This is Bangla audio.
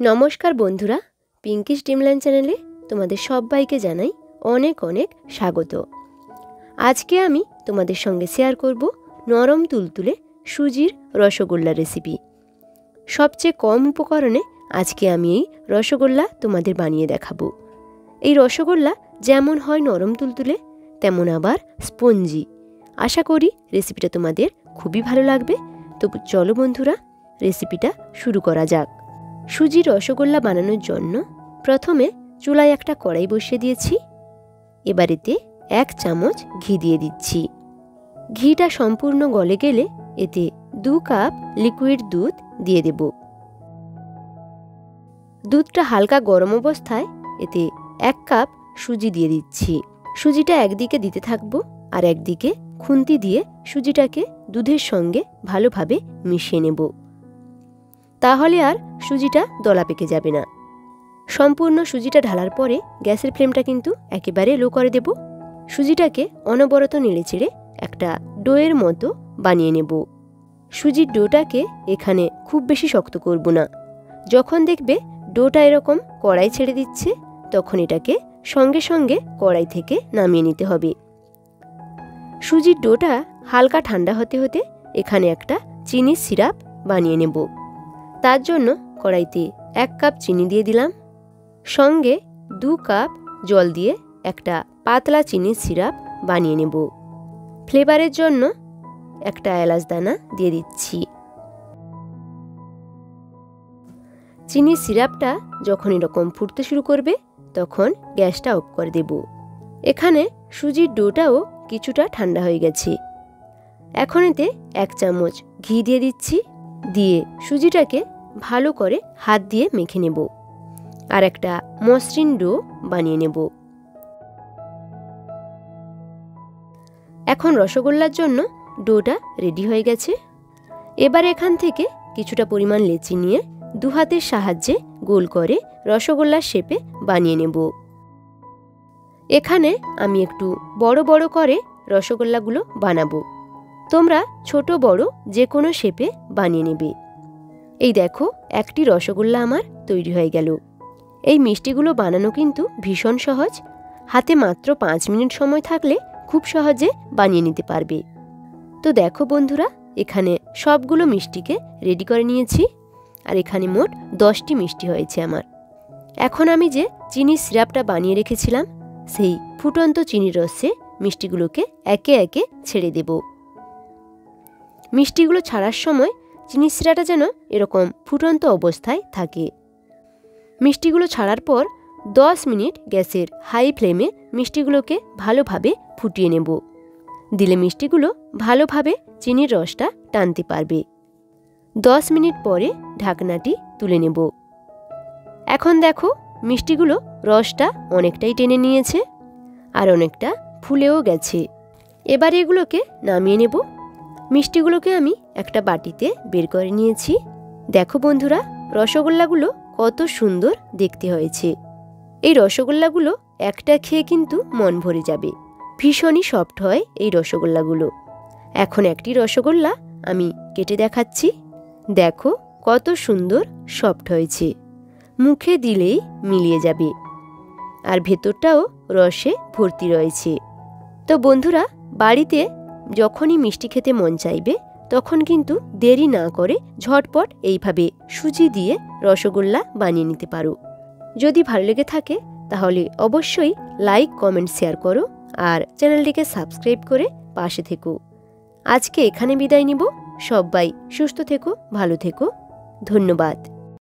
নমস্কার বন্ধুরা, পিঙ্কিশ ড্রিমল্যান্ড চ্যানেলে তোমাদের সবাইকে জানাই অনেক অনেক স্বাগত। আজকে আমি তোমাদের সঙ্গে শেয়ার করব নরম তুলতুলে সুজির রসগোল্লা রেসিপি। সবচেয়ে কম উপকরণে আজকে আমি এই রসগোল্লা তোমাদের বানিয়ে দেখাবো। এই রসগোল্লা যেমন হয় নরম তুলতুলে, তেমন আবার স্পঞ্জি। আশা করি রেসিপিটা তোমাদের খুবই ভালো লাগবে। তো চলো বন্ধুরা, রেসিপিটা শুরু করা যাক। সুজির রসগোল্লা বানানোর জন্য প্রথমে চুলায় একটা কড়াই বসিয়ে দিয়েছি। এবার এতে 1 চামচ ঘি দিয়ে দিচ্ছি। ঘিটা সম্পূর্ণ গলে গেলে এতে 2 কাপ লিকুইড দুধ দিয়ে দেব। দুধটা হালকা গরম অবস্থায় এতে 1 কাপ সুজি দিয়ে দিচ্ছি। সুজিটা একদিকে দিতে থাকবো আর একদিকে খুন্তি দিয়ে সুজিটাকে দুধের সঙ্গে ভালোভাবে মিশিয়ে নেব। তাহলে আর সুজিটা দলা পেকে যাবে না। সম্পূর্ণ সুজিটা ঢালার পরে গ্যাসের ফ্লেমটা কিন্তু একেবারে লো করে দেব। সুজিটাকে অনবরত নেড়েচেড়ে একটা ডোয়ের মতো বানিয়ে নেব। সুজির ডোটাকে এখানে খুব বেশি শক্ত করব না। যখন দেখবে ডোটা এরকম কড়াই ছেড়ে দিচ্ছে, তখন এটাকে সঙ্গে সঙ্গে কড়াই থেকে নামিয়ে নিতে হবে। সুজির ডোটা হালকা ঠান্ডা হতে হতে এখানে একটা চিনির সিরাপ বানিয়ে নেব। তার জন্য কড়াইতে 1 কাপ চিনি দিয়ে দিলাম। সঙ্গে 2 কাপ জল দিয়ে একটা পাতলা চিনির সিরাপ বানিয়ে নেব। ফ্লেভারের জন্য একটা এলাচ দানা দিয়ে দিচ্ছি। চিনির সিরাপটা যখন এরকম ফুটতে শুরু করবে, তখন গ্যাসটা অফ করে দেব। এখানে সুজির ডোটাও কিছুটা ঠান্ডা হয়ে গেছে। এখন এতে 1 চামচ ঘি দিয়ে দিচ্ছি। দিয়ে সুজিটাকে ভালো করে হাত দিয়ে মেখে নেব আর একটা মসৃণ ডো বানিয়ে নেব। এখন রসগোল্লার জন্য ডোটা রেডি হয়ে গেছে। এবার এখান থেকে কিছুটা পরিমাণ লেচি নিয়ে 2 হাতের সাহায্যে গোল করে রসগোল্লার শেপে বানিয়ে নেব। এখানে আমি একটু বড় বড় করে রসগোল্লাগুলো বানাবো। তোমরা ছোট বড় যে কোনো শেপে বানিয়ে নেবে। এই দেখো, একটি রসগোল্লা আমার তৈরি হয়ে গেল। এই মিষ্টিগুলো বানানো কিন্তু ভীষণ সহজ। হাতে মাত্র 5 মিনিট সময় থাকলে খুব সহজে বানিয়ে নিতে পারবে। তো দেখো বন্ধুরা, এখানে সবগুলো মিষ্টিকে রেডি করে নিয়েছি। আর এখানে মোট 10টি মিষ্টি হয়েছে আমার। এখন আমি যে চিনির সিরাপটা বানিয়ে রেখেছিলাম, সেই ফুটন্ত চিনির রসে মিষ্টিগুলোকে একে একে ছেড়ে দেব। মিষ্টিগুলো ছাড়ার সময় চিনির সিরাটা যেন এরকম ফুটন্ত অবস্থায় থাকে। মিষ্টিগুলো ছাড়ার পর 10 মিনিট গ্যাসের হাই ফ্লেমে মিষ্টিগুলোকে ভালোভাবে ফুটিয়ে নেব। দিলে মিষ্টিগুলো ভালোভাবে চিনির রসটা টানতে পারবে। 10 মিনিট পরে ঢাকনাটি তুলে নেব। এখন দেখো, মিষ্টিগুলো রসটা অনেকটাই টেনে নিয়েছে আর অনেকটা ফুলেও গেছে। এবার এগুলোকে নামিয়ে নেব। মিষ্টিগুলোকে আমি একটা বাটিতে বের করে নিয়েছি। দেখো বন্ধুরা, রসগোল্লাগুলো কত সুন্দর দেখতে হয়েছে। এই রসগোল্লাগুলো একটা খেয়ে কিন্তু মন ভরে যাবে। ভীষণই সফট হয় এই রসগোল্লাগুলো। এখন একটি রসগোল্লা আমি কেটে দেখাচ্ছি। দেখো কত সুন্দর সফট হয়েছে, মুখে দিলেই মিলিয়ে যাবে। আর ভেতরটাও রসে ভর্তি রয়েছে। তো বন্ধুরা, বাড়িতে যখনই মিষ্টি খেতে মন চাইবে, তখন কিন্তু দেরি না করে ঝটপট এইভাবে সুজি দিয়ে রসগোল্লা বানিয়ে নিতে পারো। যদি ভালো লেগে থাকে তাহলে অবশ্যই লাইক, কমেন্ট, শেয়ার করো আর চ্যানেলটিকে সাবস্ক্রাইব করে পাশে থেকো। আজকে এখানে বিদায় নিব। সবাই সুস্থ থেকো, ভালো থেকো। ধন্যবাদ।